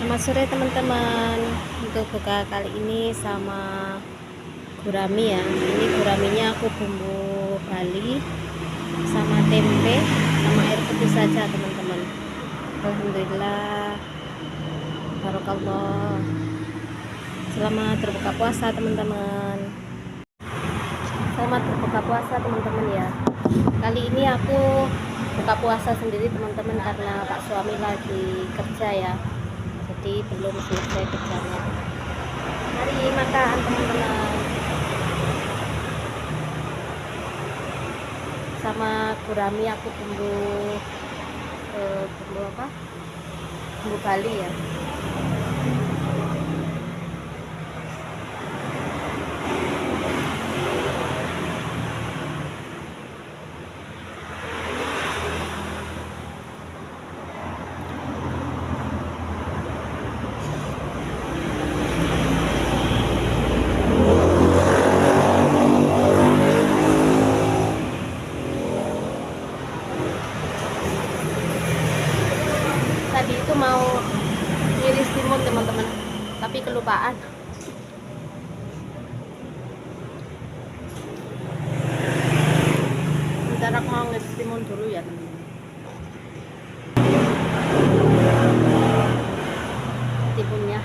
Selamat sore teman-teman. Untuk buka kali ini sama gurami ya. Ini guraminya aku bumbu Bali sama tempe sama air putih saja teman-teman. Alhamdulillah. Barokallah. Selamat berbuka puasa teman-teman. Selamat berbuka puasa teman-teman ya. Kali ini aku buka puasa sendiri teman-teman karena Pak suami lagi kerja ya. Jadi belum selesai kerjanya. Mari makan teman-teman. Sama gurami aku bumbu bumbu apa? Bumbu Bali ya. Tadi itu mau ngiris timun teman-teman, tapi kelupaan. Bentar aku mau ngiris timun dulu ya teman-teman. Timunnya.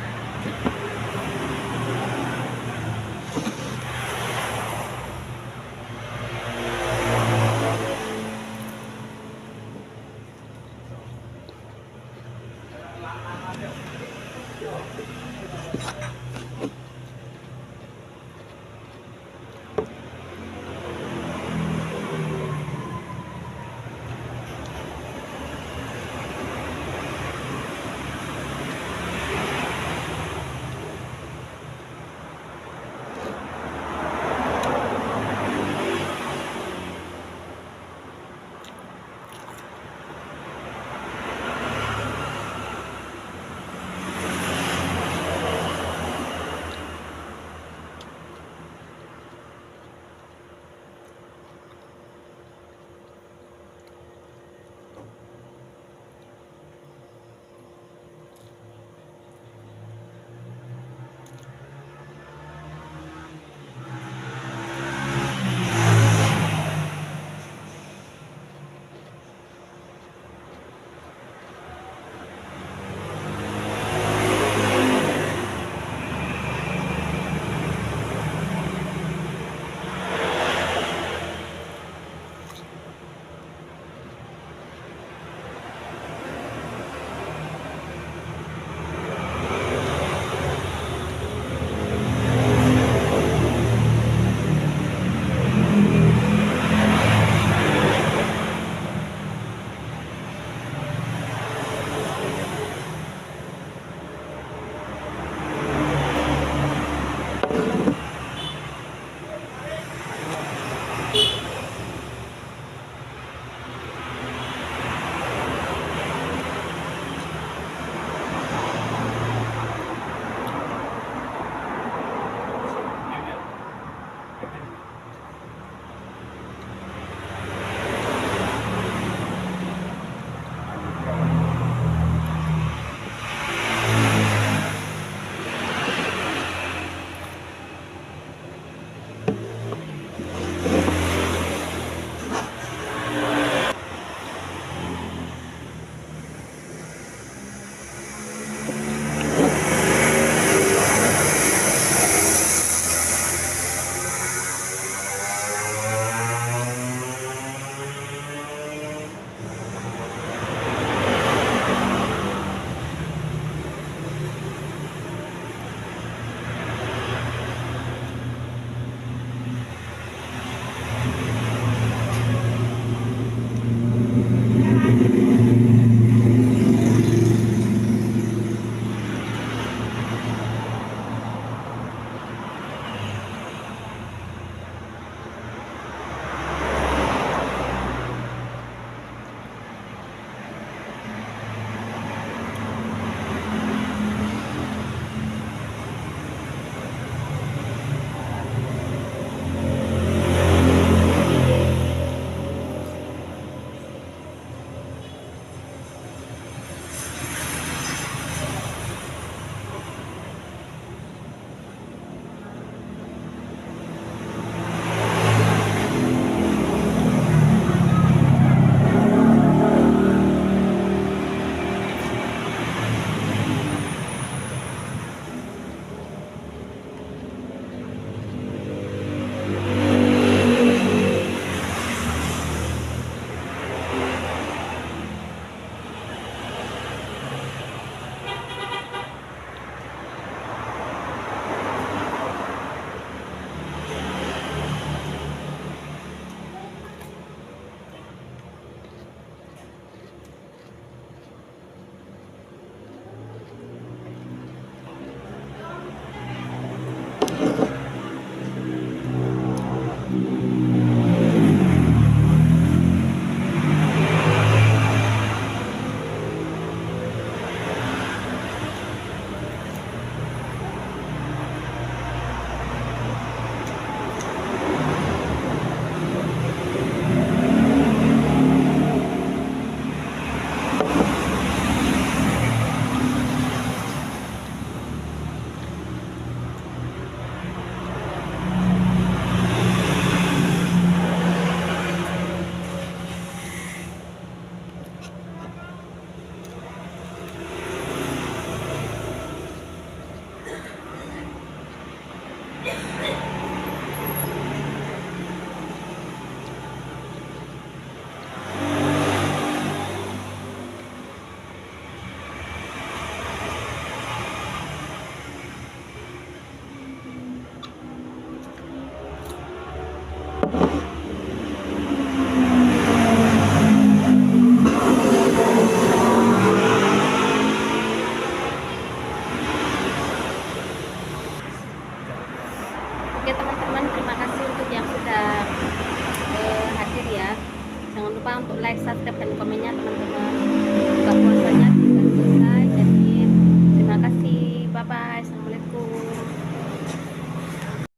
like, subscribe, dan komennya teman-teman.